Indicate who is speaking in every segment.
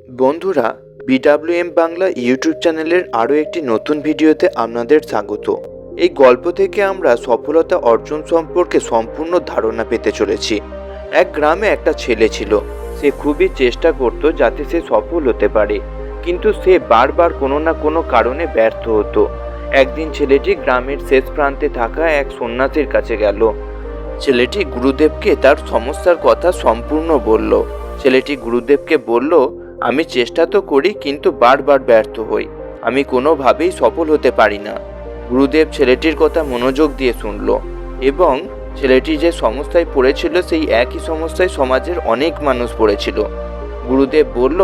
Speaker 1: বন্ধুরা, বিডাব্লিউএম বাংলা ইউটিউব চ্যানেলের আরও একটি নতুন ভিডিওতে আপনাদের স্বাগত। এই গল্প থেকে আমরা সফলতা অর্জন সম্পর্কে সম্পূর্ণ ধারণা পেতে চলেছি। এক গ্রামে একটা ছেলে ছিল। সে খুবই চেষ্টা করত যাতে সে সফল হতে পারে, কিন্তু সে বারবার কোনো না কোনো কারণে ব্যর্থ হতো। একদিন ছেলেটি গ্রামের শেষ প্রান্তে থাকা এক সন্ন্যাসীর কাছে গেল। ছেলেটি গুরুদেবকে তার সমস্যার কথা সম্পূর্ণ বলল। ছেলেটি গুরুদেবকে বলল, আমি চেষ্টা তো করি কিন্তু বারবার ব্যর্থ হই। আমি কোনোভাবেই সফল হতে পারি না। গুরুদেব ছেলেটির কথা মনোযোগ দিয়ে শুনল এবং ছেলেটি যে সমস্যায় পড়েছিল সেই একই সমস্যায় সমাজের অনেক মানুষ পড়েছিল। গুরুদেব বলল,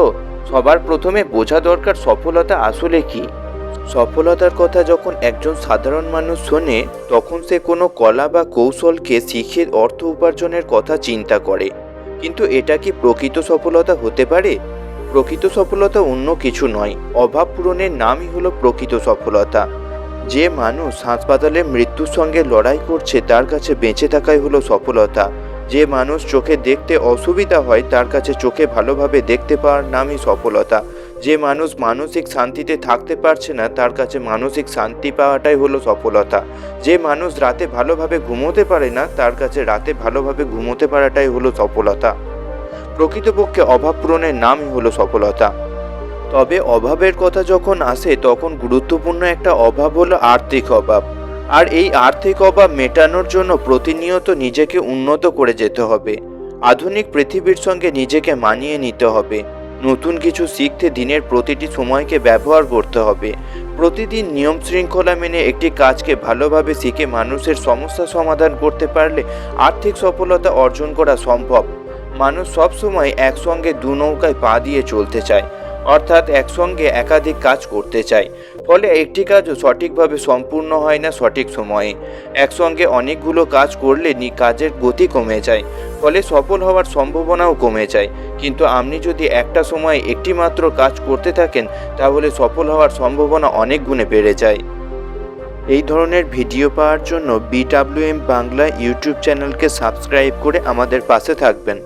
Speaker 1: সবার প্রথমে বোঝা দরকার সফলতা আসলে কি। সফলতার কথা যখন একজন সাধারণ মানুষ শোনে, তখন সে কোনো কলা বা কৌশলকে শিখে অর্থ উপার্জনের কথা চিন্তা করে। কিন্তু এটা কি প্রকৃত সফলতা হতে পারে? প্রকৃত সফলতা অন্য কিছু নয়, অভাব পূরণের নামই হলো প্রকৃত সফলতা। যে মানুষ হাসপাতালে মৃত্যুর সঙ্গে লড়াই করছে, তার কাছে বেঁচে থাকাই হলো সফলতা। যে মানুষ চোখে দেখতে অসুবিধা হয়, তার কাছে চোখে ভালোভাবে দেখতে পাওয়ার নামই সফলতা। যে মানুষ মানসিক শান্তিতে থাকতে পারছে না, তার কাছে মানসিক শান্তি পাওয়াটাই হলো সফলতা। যে মানুষ রাতে ভালোভাবে ঘুমোতে পারে না, তার কাছে রাতে ভালোভাবে ঘুমোতে পারাটাই হলো সফলতা। প্রকৃতপক্ষে অভাব পূরণের নামই হলো সফলতা। তবে অভাবের কথা যখন আসে, তখন গুরুত্বপূর্ণ একটা অভাব হলো আর্থিক অভাব। আর এই আর্থিক অভাব মেটানোর জন্য প্রতিনিয়ত নিজেকে উন্নত করে যেতে হবে। আধুনিক পৃথিবীর সঙ্গে নিজেকে মানিয়ে নিতে হবে। নতুন কিছু শিখতে দিনের প্রতিটি সময়কে ব্যবহার করতে হবে। প্রতিদিন নিয়ম শৃঙ্খলা মেনে একটি কাজকে ভালোভাবে শিখে মানুষের সমস্যা সমাধান করতে পারলে আর্থিক সফলতা অর্জন করা সম্ভব। মানুষ সবসময় একসঙ্গে দু নৌকায় পা দিয়ে চলতে চায়, অর্থাৎ একসঙ্গে একাধিক কাজ করতে চায়। ফলে একটি কাজও সঠিকভাবে সম্পূর্ণ হয় না সঠিক সময়ে। একসঙ্গে অনেকগুলো কাজ করলে কাজের গতি কমে যায়, ফলে সফল হওয়ার সম্ভাবনাও কমে যায়। কিন্তু আপনি যদি একটা সময়ে একটি মাত্র কাজ করতে থাকেন, তাহলে সফল হওয়ার সম্ভাবনা অনেক গুণে বেড়ে যায়। এই ধরনের ভিডিও পাওয়ার জন্য বিডাব্লিউএম বাংলা ইউটিউব চ্যানেলকে সাবস্ক্রাইব করে আমাদের পাশে থাকবেন।